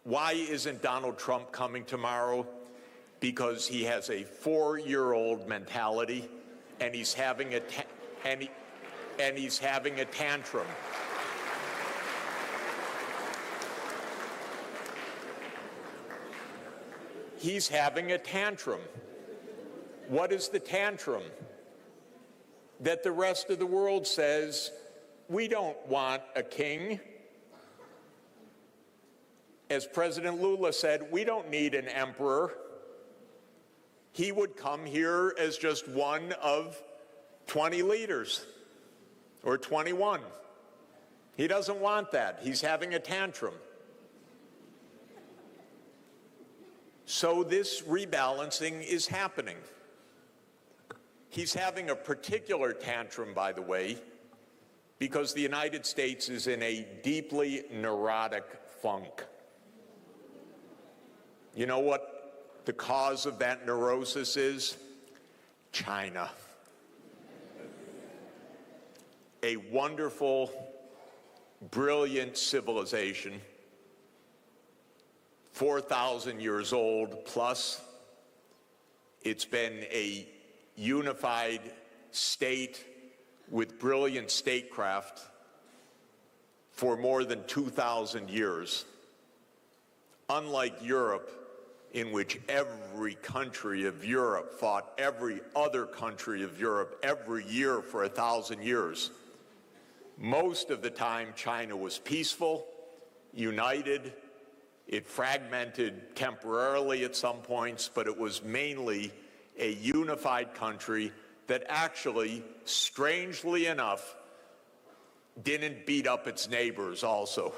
Why isn't Donald Trump coming tomorrow? Because he has a 4-year-old mentality, and he's having a he's having a tantrum. He's having a tantrum. What is the tantrum? That the rest of the world says, we don't want a king. As President Lula said, we don't need an emperor. He would come here as just one of 20 leaders, or 21. He doesn't want that. He's having a tantrum. So this rebalancing is happening. He's having a particular tantrum, by the way, because the United States is in a deeply neurotic funk. You know what the cause of that neurosis is? China. A wonderful, brilliant civilization, 4,000 years old plus. It's been a unified state with brilliant statecraft for more than 2,000 years. Unlike Europe, in which every country of Europe fought every other country of Europe every year for 1,000 years. Most of the time, China was peaceful, united. It fragmented temporarily at some points, but it was mainly a unified country that actually, strangely enough, didn't beat up its neighbors also.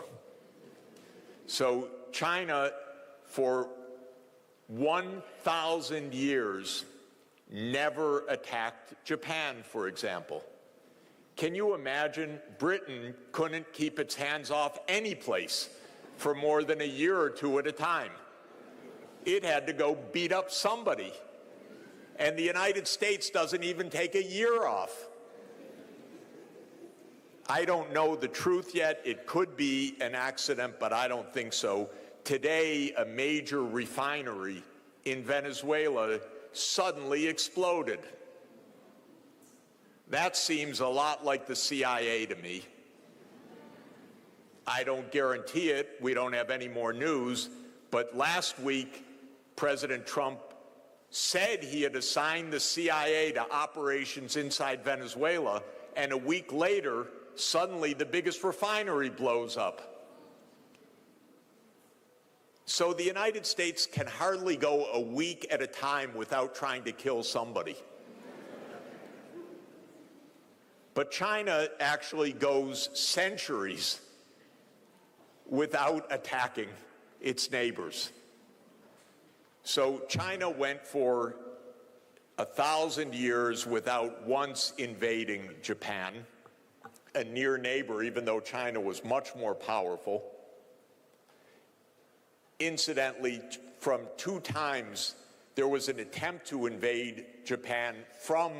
So China, for 1,000 years, never attacked Japan, for example. Can you imagine? Britain couldn't keep its hands off any place for more than a year or two at a time. It had to go beat up somebody. And the United States doesn't even take a year off. I don't know the truth yet. It could be an accident, but I don't think so. Today, a major refinery in Venezuela suddenly exploded. That seems a lot like the CIA to me. I don't guarantee it. We don't have any more news. But last week, President Trump said he had assigned the CIA to operations inside Venezuela, and a week later, suddenly the biggest refinery blows up. So the United States can hardly go a week at a time without trying to kill somebody. But China actually goes centuries without attacking its neighbors. So China went for 1,000 years without once invading Japan, a near neighbor, even though China was much more powerful. Incidentally, from 2 times, there was an attempt to invade Japan from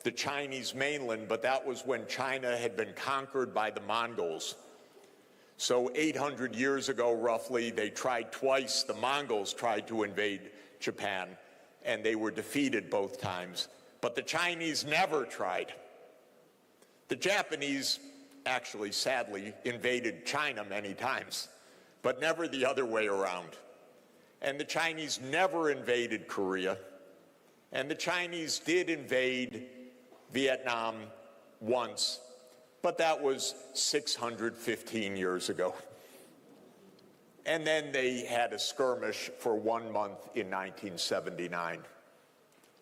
the Chinese mainland, but that was when China had been conquered by the Mongols. So 800 years ago, roughly, they tried twice. The Mongols tried to invade Japan, and they were defeated both times. But the Chinese never tried. The Japanese actually, sadly, invaded China many times, but never the other way around. And the Chinese never invaded Korea. And the Chinese did invade Vietnam once, but that was 615 years ago. And then they had a skirmish for 1 month in 1979.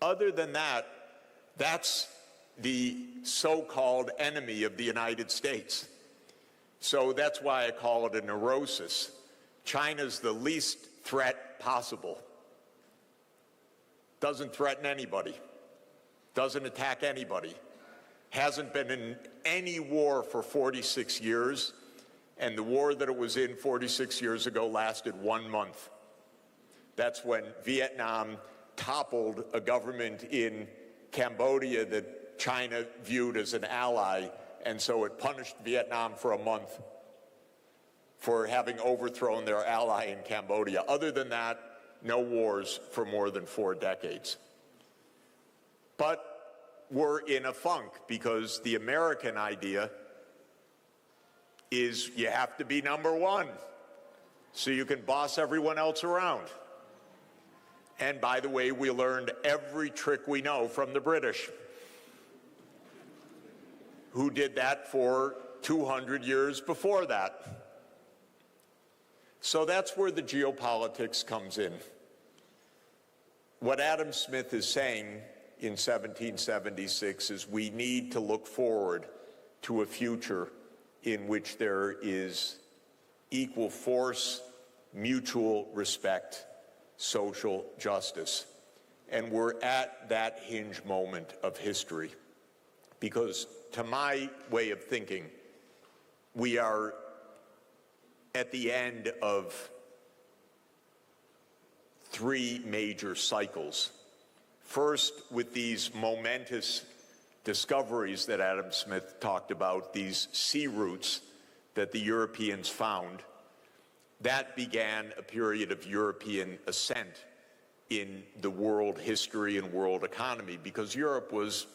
Other than that, that's the so-called enemy of the United States. So that's why I call it a neurosis. China's the least threat possible. Doesn't threaten anybody. Doesn't attack anybody. Hasn't been in any war for 46 years, and the war that it was in 46 years ago lasted 1 month. That's when Vietnam toppled a government in Cambodia that China viewed as an ally, and so it punished Vietnam for a month. for having overthrown their ally in Cambodia. Other than that, no wars for more than 4 decades. But we're in a funk because the American idea is you have to be number one so you can boss everyone else around. And by the way, we learned every trick we know from the British, who did that for 200 years before that. So that's where the geopolitics comes in. What Adam Smith is saying in 1776 is we need to look forward to a future in which there is equal force, mutual respect, social justice. And we're at that hinge moment of history. Because to my way of thinking, we are at the end of 3 major cycles. First, with these momentous discoveries that Adam Smith talked about, these sea routes that the Europeans found, that began a period of European ascent in the world history and world economy, because Europe was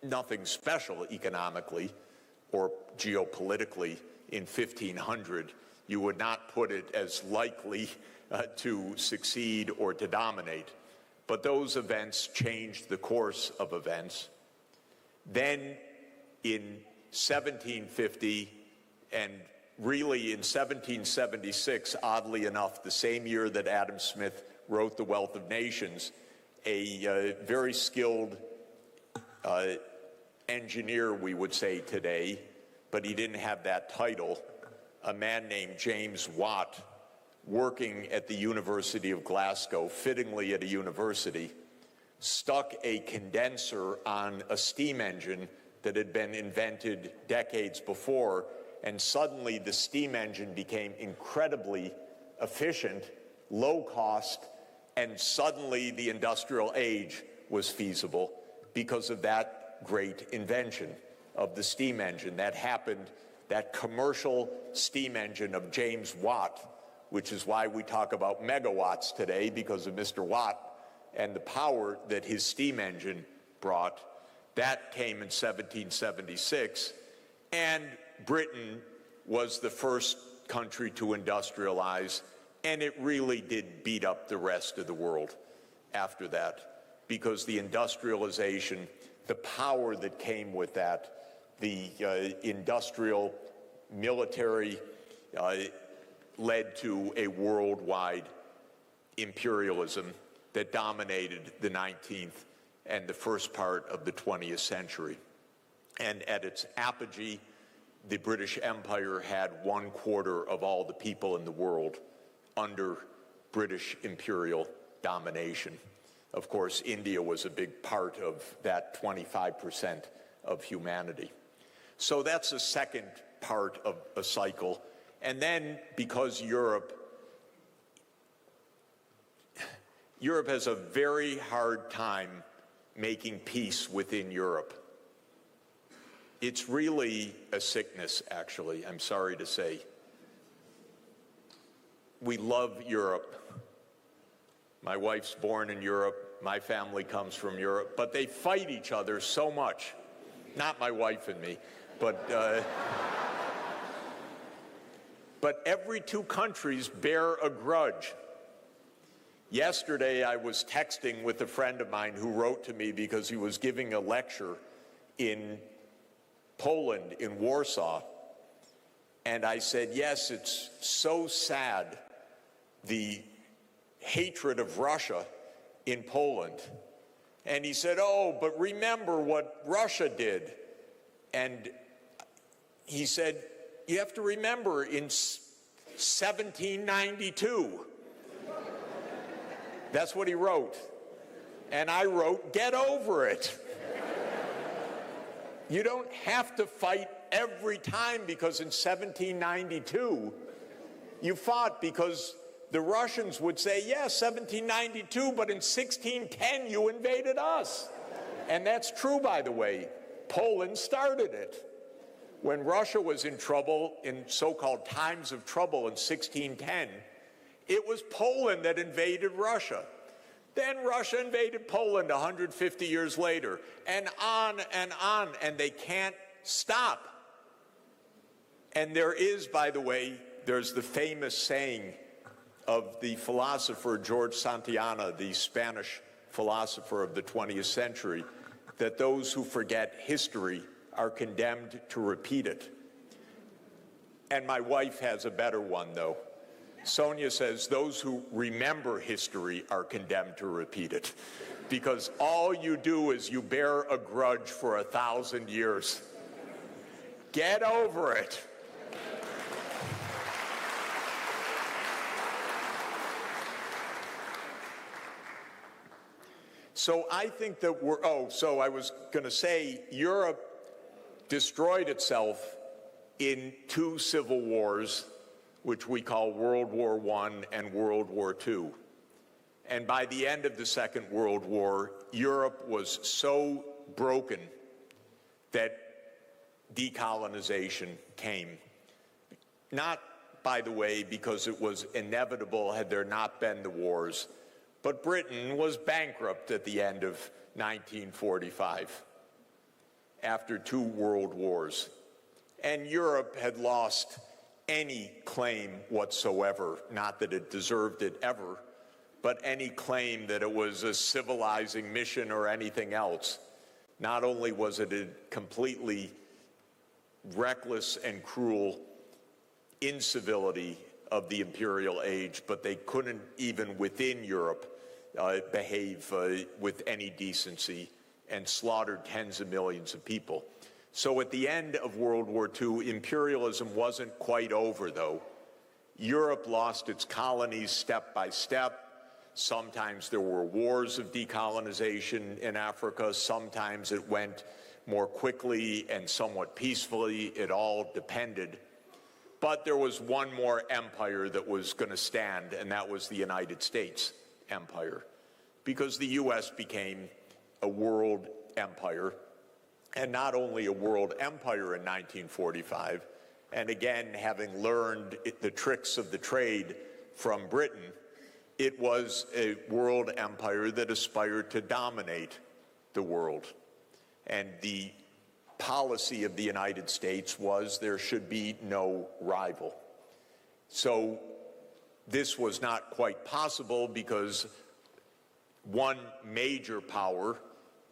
nothing special economically or geopolitically in 1500. You would not put it as likely to succeed or to dominate. But those events changed the course of events. Then in 1750 and really in 1776, oddly enough, the same year that Adam Smith wrote The Wealth of Nations, a very skilled engineer, we would say today, but he didn't have that title, a man named James Watt, working at the University of Glasgow, fittingly at a university, stuck a condenser on a steam engine that had been invented decades before, and suddenly the steam engine became incredibly efficient, low cost, and suddenly the industrial age was feasible because of that great invention of the steam engine. That happened, that commercial steam engine of James Watt, which is why we talk about megawatts today, because of Mr. Watt and the power that his steam engine brought. That came in 1776, and Britain was the first country to industrialize, and it really did beat up the rest of the world after that, because the industrialization, the power that came with that, the industrial military led to a worldwide imperialism that dominated the 19th and the first part of the 20th century. And at its apogee, the British Empire had 1/4 of all the people in the world under British imperial domination. Of course, India was a big part of that 25% of humanity. So that's the second part of a cycle. And then, because Europe has a very hard time making peace within Europe. It's really a sickness, actually, I'm sorry to say. We love Europe. My wife's born in Europe, my family comes from Europe, but they fight each other so much. Not my wife and me, but every 2 countries bear a grudge. Yesterday, I was texting with a friend of mine who wrote to me because he was giving a lecture in Poland, in Warsaw. And I said, yes, it's so sad, the hatred of Russia in Poland. And he said, oh, but remember what Russia did. And he said, you have to remember, in 1792, that's what he wrote. And I wrote, get over it. You don't have to fight every time, because in 1792, you fought because the Russians would say, yes, 1792, but in 1610, you invaded us. And that's true, by the way. Poland started it. When Russia was in trouble, in so-called times of trouble in 1610, it was Poland that invaded Russia. Then Russia invaded Poland 150 years later, and on, and they can't stop. And there is, by the way, there's the famous saying of the philosopher George Santayana, the Spanish philosopher of the 20th century, that those who forget history are condemned to repeat it. And my wife has a better one, though. Sonia says those who remember history are condemned to repeat it, because all you do is you bear a grudge for 1,000 years. Get over it. So I think that so I was going to say Europe destroyed itself in 2 civil wars, which we call World War I and World War II. And by the end of the Second World War, Europe was so broken that decolonization came. Not, by the way, because it was inevitable had there not been the wars, but Britain was bankrupt at the end of 1945 after 2 world wars. And Europe had lost any claim whatsoever, not that it deserved it ever, but any claim that it was a civilizing mission or anything else. Not only was it a completely reckless and cruel incivility of the imperial age, but they couldn't even within Europe behave with any decency and slaughtered tens of millions of people. So at the end of World War II, imperialism wasn't quite over, though. Europe lost its colonies step by step. Sometimes there were wars of decolonization in Africa. Sometimes it went more quickly and somewhat peacefully. It all depended. But there was one more empire that was going to stand, and that was the United States empire, because the U.S. became a world empire, and not only a world empire in 1945, and again, having learned the tricks of the trade from Britain, it was a world empire that aspired to dominate the world. And the policy of the United States was there should be no rival. So this was not quite possible because one major power,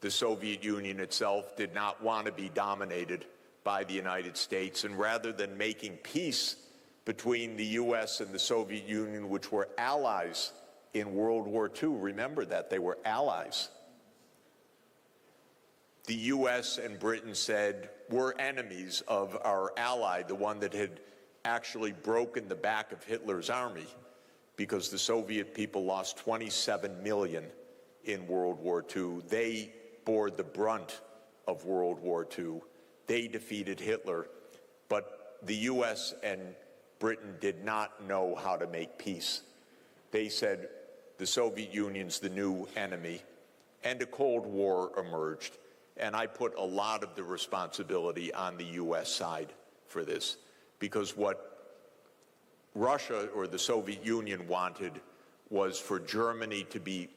the Soviet Union itself, did not want to be dominated by the United States. And rather than making peace between the U.S. and the Soviet Union, which were allies in World War II, remember that, they were allies. The U.S. and Britain said, we're enemies of our ally, the one that had actually broken the back of Hitler's army, because the Soviet people lost 27 million in World War II. They bore the brunt of World War II. They defeated Hitler, but the U.S. and Britain did not know how to make peace. They said the Soviet Union's the new enemy, and a Cold War emerged. And I put a lot of the responsibility on the U.S. side for this, because what Russia or the Soviet Union wanted was for Germany to be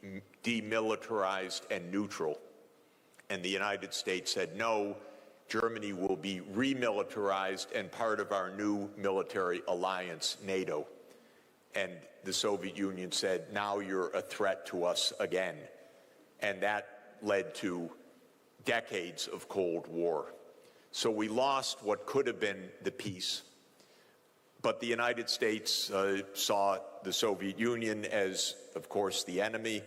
demilitarized and neutral. And the United States said, no, Germany will be remilitarized and part of our new military alliance, NATO. And the Soviet Union said, now you're a threat to us again. And that led to decades of Cold War. So we lost what could have been the peace. But the United States saw the Soviet Union as, of course, the enemy.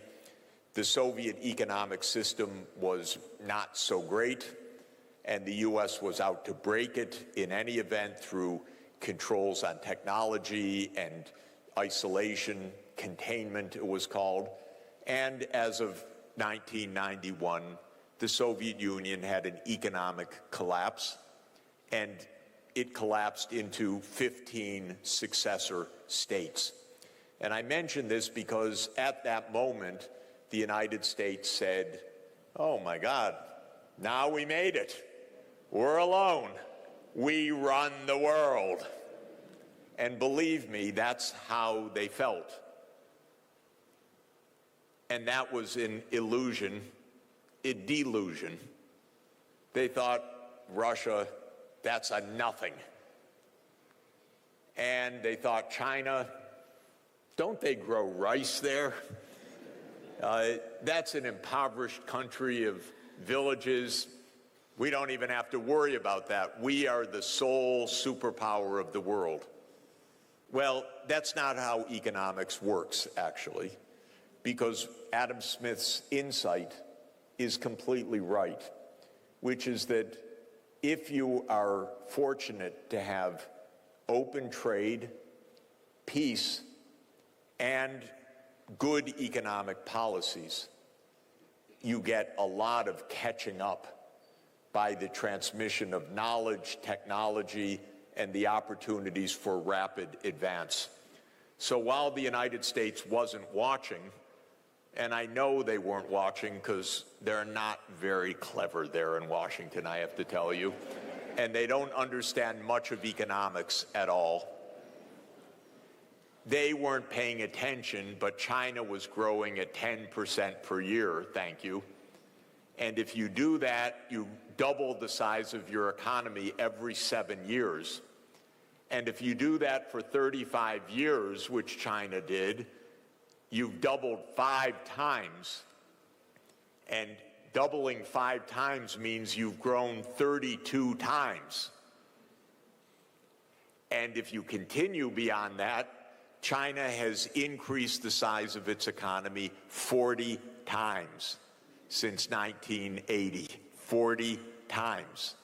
The Soviet economic system was not so great, and the U.S. was out to break it in any event through controls on technology and isolation, containment it was called. And as of 1991, the Soviet Union had an economic collapse, and it collapsed into 15 successor states. And I mention this because at that moment, the United States said, oh my God, now we made it. We're alone. We run the world. And believe me, that's how they felt. And that was an illusion, a delusion. They thought Russia, that's a nothing. And they thought China, don't they grow rice there? That's an impoverished country of villages. We don't even have to worry about that. We are the sole superpower of the world. Well, that's not how economics works, actually, because Adam Smith's insight is completely right, which is that if you are fortunate to have open trade, peace, and good economic policies, you get a lot of catching up by the transmission of knowledge, technology, and the opportunities for rapid advance. So while the United States wasn't watching, and I know they weren't watching because they're not very clever there in Washington, I have to tell you, and they don't understand much of economics at all. They weren't paying attention, but China was growing at 10% per year, thank you. And if you do that, you double the size of your economy every 7 years. And if you do that for 35 years, which China did, you've doubled 5 times. And doubling 5 times means you've grown 32 times. And if you continue beyond that, China has increased the size of its economy 40 times since 1980. 40 times.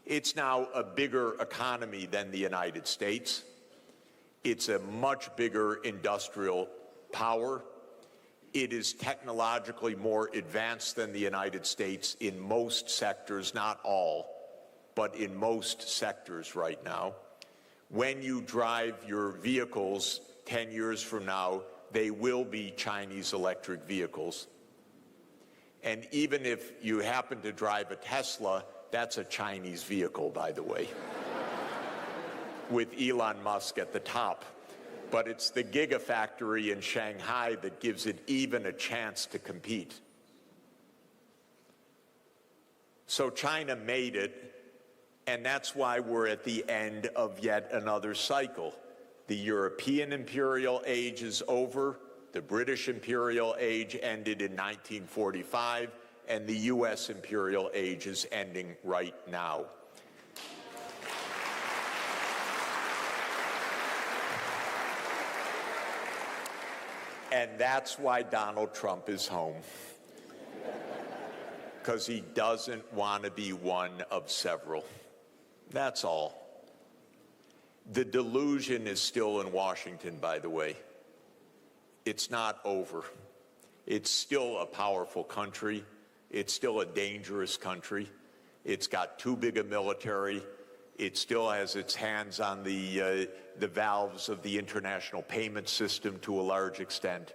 It's now a bigger economy than the United States. It's a much bigger industrial power. It is technologically more advanced than the United States in most sectors, not all, but in most sectors right now. When you drive your vehicles 10 years from now, they will be Chinese electric vehicles. And even if you happen to drive a Tesla, that's a Chinese vehicle, by the way, with Elon Musk at the top. But it's the gigafactory in Shanghai that gives it even a chance to compete. So China made it, and that's why we're at the end of yet another cycle. The European imperial age is over. The British imperial age ended in 1945, and the U.S. imperial age is ending right now. And that's why Donald Trump is home. Because he doesn't want to be one of several. That's all. The delusion is still in Washington, by the way. It's not over. It's still a powerful country. It's still a dangerous country. It's got too big a military. It still has its hands on the valves of the international payment system to a large extent.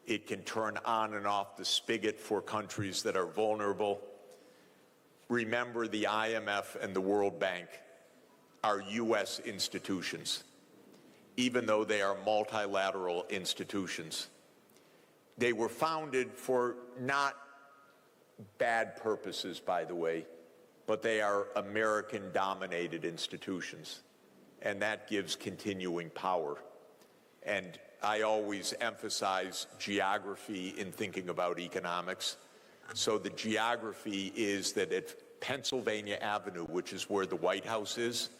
It can turn on and off the spigot for countries that are vulnerable. Remember, the IMF and the World Bank are U.S. institutions, even though they are multilateral institutions. They were founded for not bad purposes, by the way, but they are American-dominated institutions, and that gives continuing power. And I always emphasize geography in thinking about economics. So the geography is that at Pennsylvania Avenue, which is where the White House is,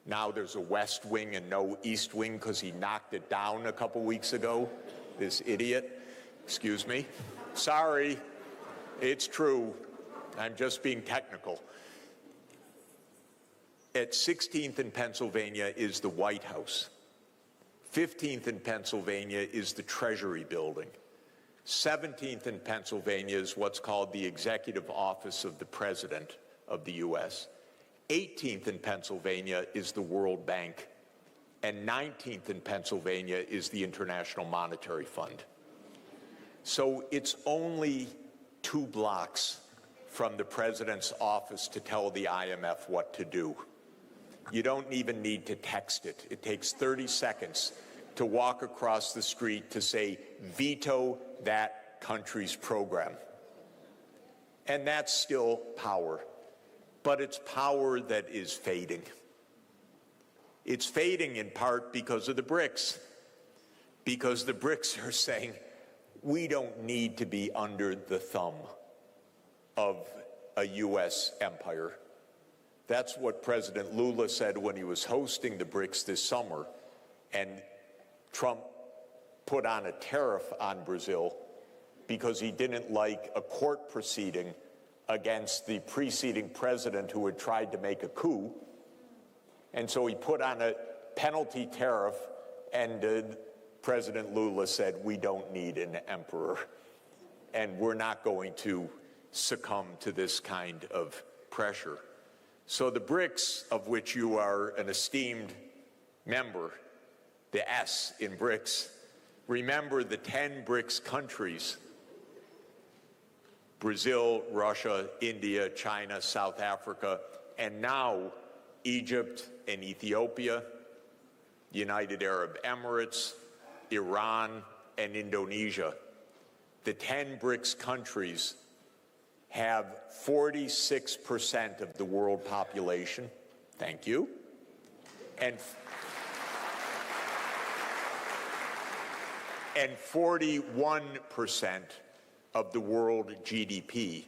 now there's a West Wing and no East Wing because he knocked it down a couple weeks ago, this idiot. Excuse me. Sorry. It's true. I'm just being technical. At 16th in Pennsylvania is the White House. 15th in Pennsylvania is the Treasury Building. 17th in Pennsylvania is what's called the Executive Office of the President of the U.S. 18th in Pennsylvania is the World Bank. And 19th in Pennsylvania is the International Monetary Fund. So it's only 2 blocks from the president's office to tell the IMF what to do. You don't even need to text it. It takes 30 seconds to walk across the street to say, veto that country's program. And that's still power, but it's power that is fading. It's fading in part because of the BRICS, because the BRICS are saying, we don't need to be under the thumb of a U.S. empire. That's what President Lula said when he was hosting the BRICS this summer, and Trump put on a tariff on Brazil because he didn't like a court proceeding against the preceding president who had tried to make a coup. And so he put on a penalty tariff, and President Lula said, we don't need an emperor, and we're not going to succumb to this kind of pressure. So the BRICS, of which you are an esteemed member, the S in BRICS, remember the 10 BRICS countries: Brazil, Russia, India, China, South Africa, and now Egypt and Ethiopia, United Arab Emirates, Iran, and Indonesia. The 10 BRICS countries have 46% of the world population. Thank you. And 41% of the world GDP.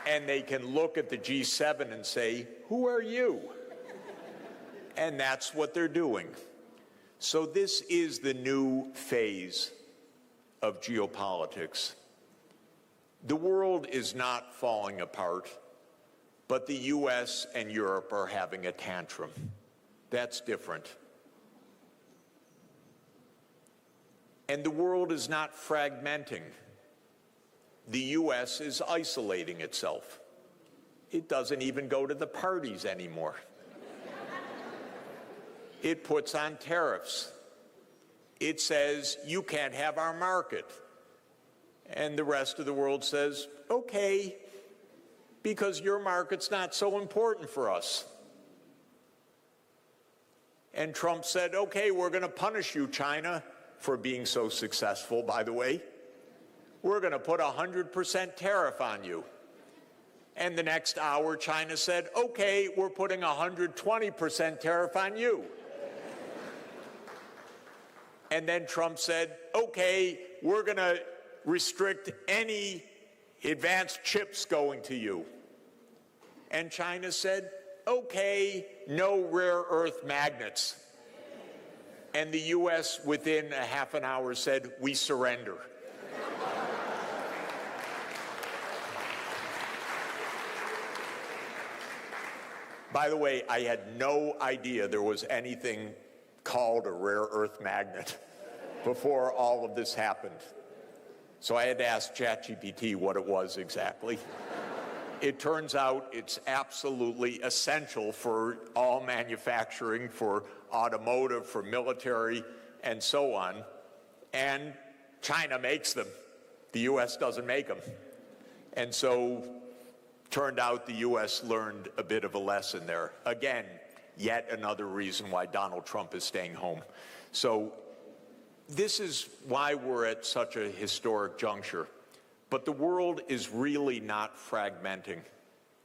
And they can look at the G7 and say, who are you? And that's what they're doing. So this is the new phase of geopolitics. The world is not falling apart, but the US and Europe are having a tantrum. That's different. And the world is not fragmenting. The US is isolating itself. It doesn't even go to the parties anymore. It puts on tariffs. It says, you can't have our market. And the rest of the world says, okay, because your market's not so important for us. And Trump said, okay, we're going to punish you, China, for being so successful, by the way. We're going to put a 100% tariff on you. And the next hour, China said, okay, we're putting a 120% tariff on you. And then Trump said, okay, we're going to restrict any advanced chips going to you. And China said, okay, no rare earth magnets. And the US, within a half an hour, said, we surrender. By the way, I had no idea there was anything called a rare earth magnet before all of this happened. So I had to ask ChatGPT what it was exactly. It turns out it's absolutely essential for all manufacturing, for automotive, for military, and so on. And China makes them. The US doesn't make them. And so turned out the US learned a bit of a lesson there. Again, yet another reason why Donald Trump is staying home. So this is why we're at such a historic juncture. But the world is really not fragmenting.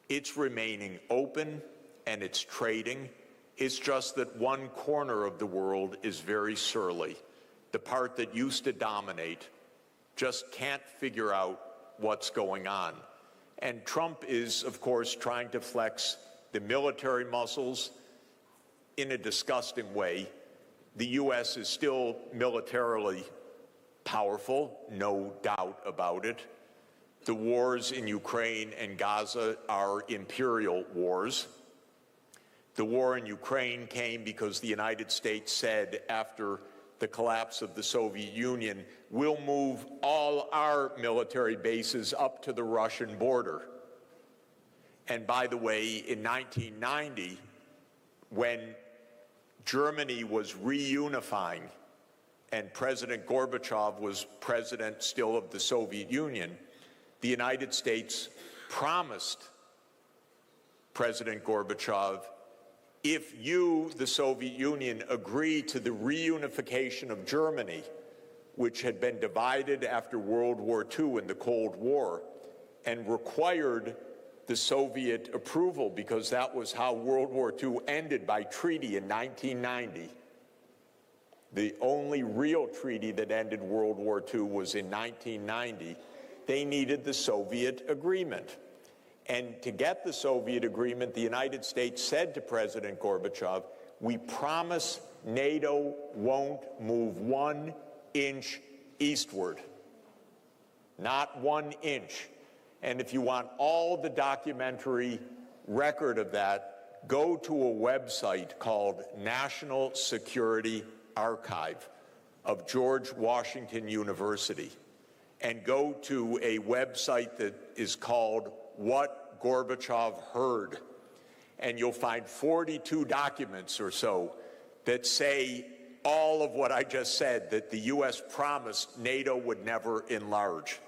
It's remaining open and it's trading. It's just that one corner of the world is very surly. The part that used to dominate just can't figure out what's going on. And Trump is, of course, trying to flex the military muscles in a disgusting way. The U.S. is still militarily powerful, no doubt about it. The wars in Ukraine and Gaza are imperial wars. The war in Ukraine came because the United States said after the collapse of the Soviet Union, we'll move all our military bases up to the Russian border. And by the way, in 1990, when Germany was reunifying and President Gorbachev was president still of the Soviet Union, the United States promised President Gorbachev, if you, the Soviet Union, agree to the reunification of Germany, which had been divided after World War II in the Cold War, and required the Soviet approval, because that was how World War II ended, by treaty in 1990. The only real treaty that ended World War II was in 1990. They needed the Soviet agreement. And to get the Soviet agreement, the United States said to President Gorbachev, we promise NATO won't move 1 inch eastward. Not 1 inch. And if you want all the documentary record of that, go to a website called National Security Archive of George Washington University, and go to a website that is called What Gorbachev Heard, and you'll find 42 documents or so that say all of what I just said, that the U.S. promised NATO would never enlarge.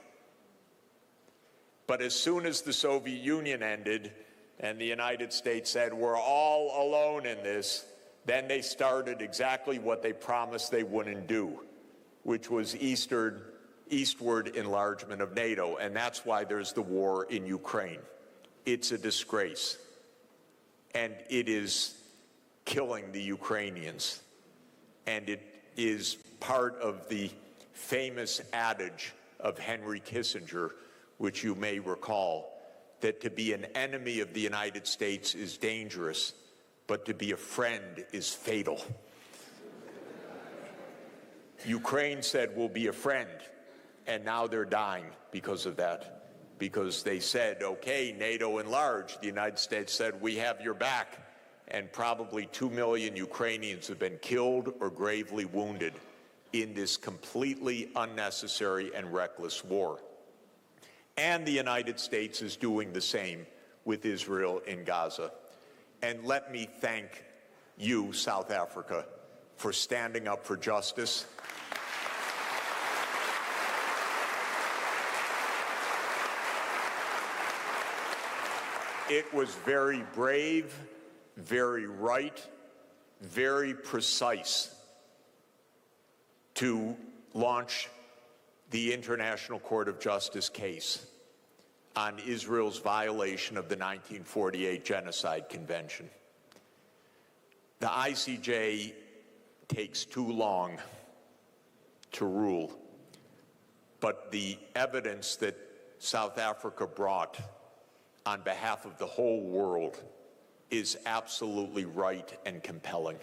But as soon as the Soviet Union ended and the United States said, we're all alone in this, then they started exactly what they promised they wouldn't do, which was eastward enlargement of NATO. And that's why there's the war in Ukraine. It's a disgrace. And it is killing the Ukrainians. And it is part of the famous adage of Henry Kissinger, which you may recall, that to be an enemy of the United States is dangerous, but to be a friend is fatal. Ukraine said, we'll be a friend, and now they're dying because of that. Because they said, okay, NATO enlarged. The United States said, we have your back. And probably 2 million Ukrainians have been killed or gravely wounded in this completely unnecessary and reckless war. And the United States is doing the same with Israel in Gaza. And let me thank you, South Africa, for standing up for justice. It was very brave, very right, very precise to launch the International Court of Justice case on Israel's violation of the 1948 Genocide Convention. The ICJ takes too long to rule, but the evidence that South Africa brought on behalf of the whole world is absolutely right and compelling.